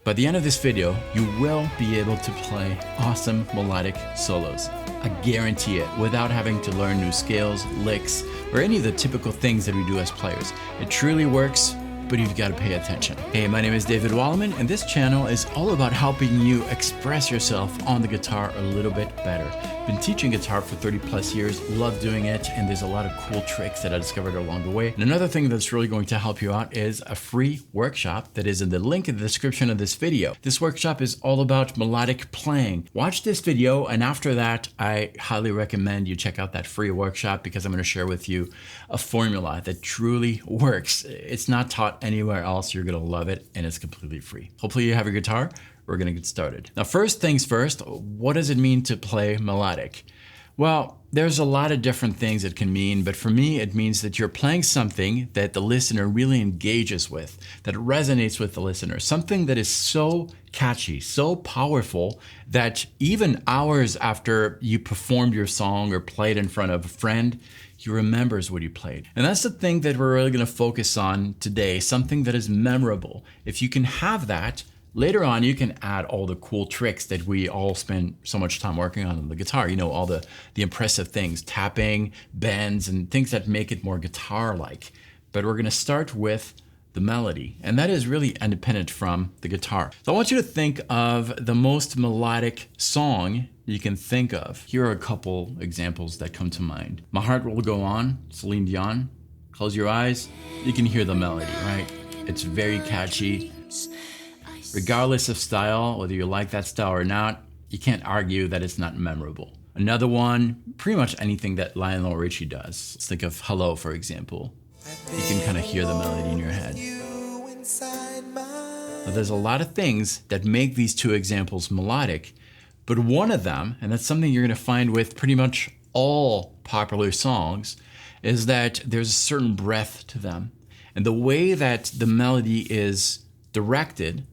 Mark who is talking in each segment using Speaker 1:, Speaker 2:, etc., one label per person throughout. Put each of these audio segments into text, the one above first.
Speaker 1: By the end of this video, you will be able to play awesome melodic solos. I guarantee it, without having to learn new scales, licks, or any of the typical things that we do as players. It truly works, but you've got to pay attention. Hey, my name is Wallimann, and this channel is all about helping you express yourself on the guitar a little bit better. Been teaching guitar for 30 plus years, love doing it, and there's a lot of cool tricks that I discovered along the way. And another thing that's really going to help you out is a free workshop that is in the link in the description of this video. This workshop is all about melodic playing. Watch this video, and after that, I highly recommend you check out that free workshop because I'm going to share with you a formula that truly works. It's not taught anywhere else. You're going to love it, and it's completely free. Hopefully you have your guitar. We're gonna get started. Now, first things first, what does it mean to play melodic? Well, there's a lot of different things it can mean, but for me, it means that you're playing something that the listener really engages with, that resonates with the listener, something that is so catchy, so powerful that even hours after you performed your song or played in front of a friend, he remembers what you played. And that's the thing that we're really gonna focus on today, something that is memorable. If you can have that, later on, you can add all the cool tricks that we all spend so much time working on the guitar. You know, all the impressive things, tapping, bends, and things that make it more guitar-like. But we're gonna start with the melody, and that is really independent from the guitar. So I want you to think of the most melodic song you can think of. Here are a couple examples that come to mind. My Heart Will Go On, Celine Dion. Close your eyes, you can hear the melody, right? It's very catchy. Regardless of style, whether you like that style or not, you can't argue that it's not memorable. Another one, pretty much anything that Lionel Richie does. Let's think of Hello, for example. You can kind of hear the melody in your head. Now, there's a lot of things that make these two examples melodic, but one of them, and that's something you're gonna find with pretty much all popular songs, is that there's a certain breadth to them. And the way that the melody is directed,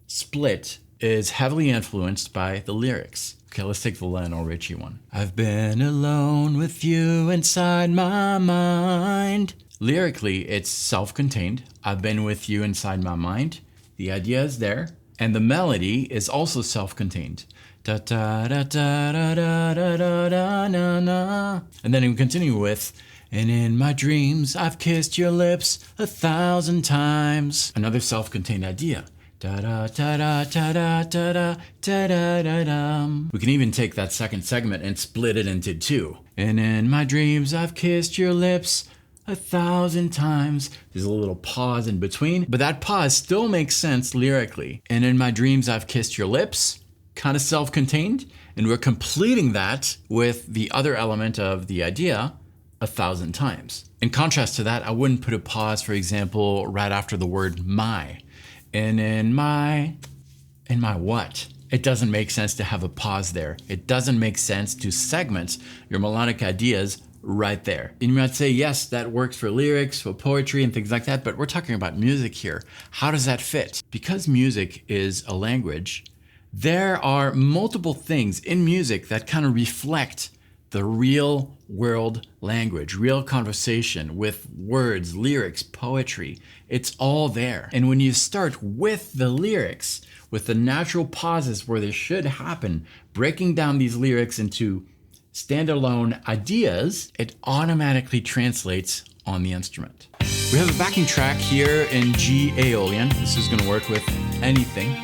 Speaker 1: split, is heavily influenced by the lyrics. Okay, let's take the Lionel Richie one. I've been alone with you inside my mind. Lyrically, it's self-contained. I've been with you inside my mind. The idea is there. And the melody is also self-contained. Da da da da da da da da da na na. And then we continue with, and in my dreams, I've kissed your lips 1,000 times. Another self-contained idea. Da da da da da da da da da da da da. We can even take that second segment and split it into two. And in my dreams, I've kissed your lips 1,000 times. There's a little pause in between, but that pause still makes sense lyrically. And in my dreams, I've kissed your lips, kind of self-contained, and we're completing that with the other element of the idea 1,000 times. In contrast to that, I wouldn't put a pause, for example, right after the word my. And in my what? It doesn't make sense to have a pause there. It doesn't make sense to segment your melodic ideas right there. And you might say, yes, that works for lyrics, for poetry and things like that, but we're talking about music here. How does that fit? Because music is a language, there are multiple things in music that kind of reflect the real world language, real conversation with words, lyrics, poetry. It's all there. And when you start with the lyrics, with the natural pauses where they should happen, breaking down these lyrics into standalone ideas, it automatically translates on the instrument. We have a backing track here in G Aeolian. This is gonna work with anything.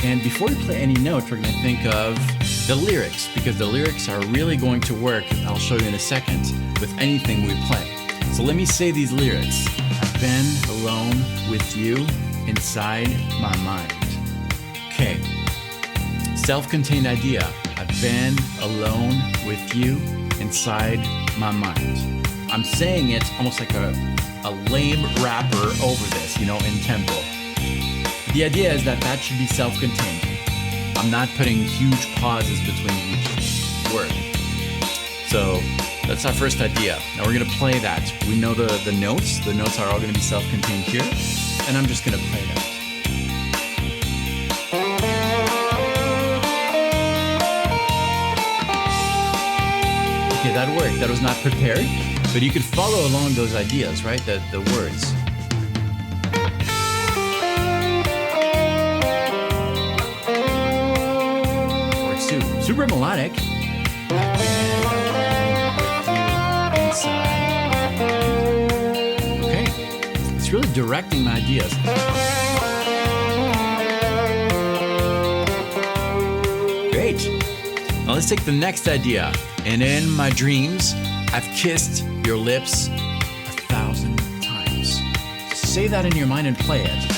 Speaker 1: And before we play any notes, we're gonna think of the lyrics, because the lyrics are really going to work, I'll show you in a second, with anything we play. So let me say these lyrics. I've been alone with you inside my mind. Okay, self-contained idea. I've been alone with you inside my mind. I'm saying it almost like a lame rapper over this, you know, in tempo. The idea is that that should be self-contained. I'm not putting huge pauses between each word. So that's our first idea. Now we're gonna play that. We know the notes. The notes are all gonna be self-contained here. And I'm just gonna play that. Okay, that worked. That was not prepared, but you could follow along those ideas, right? The words. super melodic. Okay, it's really directing my ideas. Great. Now let's take the next idea. And in my dreams, I've kissed your lips 1,000 times. Say that in your mind and play it.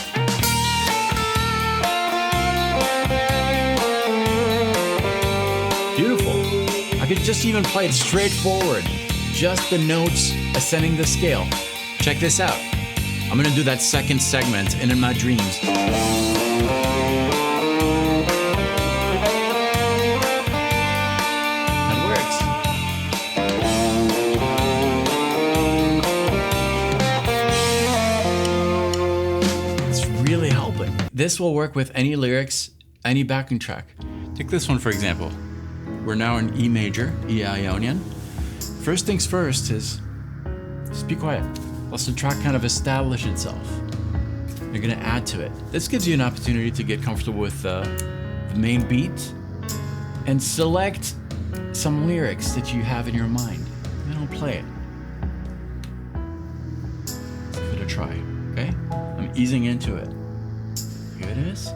Speaker 1: Beautiful. I could just even play it straightforward. Just the notes ascending the scale. Check this out. I'm gonna do that second segment and in my dreams. That works. It's really helping. This will work with any lyrics, any backing track. Take this one for example. We're now in E major, E Ionian. First things first is just be quiet. Let the track kind of establish itself. You're gonna add to it. This gives you an opportunity to get comfortable with the main beat and select some lyrics that you have in your mind. And I'll play it. Let's give it a try, okay? I'm easing into it. Here it is.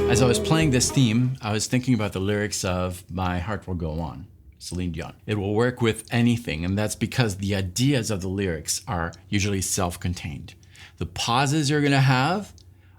Speaker 1: As I was playing this theme, I was thinking about the lyrics of My Heart Will Go On, Celine Dion. It will work with anything, and that's because the ideas of the lyrics are usually self-contained. The pauses you're gonna have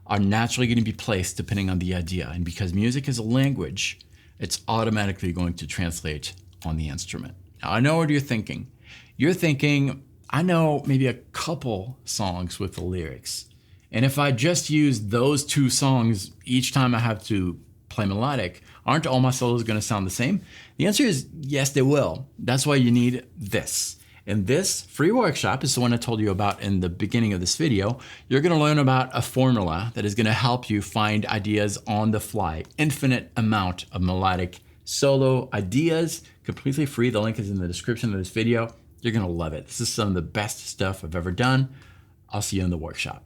Speaker 1: are naturally gonna be placed depending on the idea, and because music is a language, it's automatically going to translate on the instrument. Now, I know what you're thinking. You're thinking, I know maybe a couple songs with the lyrics. And if I just use those two songs each time I have to play melodic, aren't all my solos gonna sound the same? The answer is yes, they will. That's why you need this. In this free workshop, is the one I told you about in the beginning of this video, you're gonna learn about a formula that is gonna help you find ideas on the fly, infinite amount of melodic solo ideas, completely free. The link is in the description of this video. You're gonna love it. This is some of the best stuff I've ever done. I'll see you in the workshop.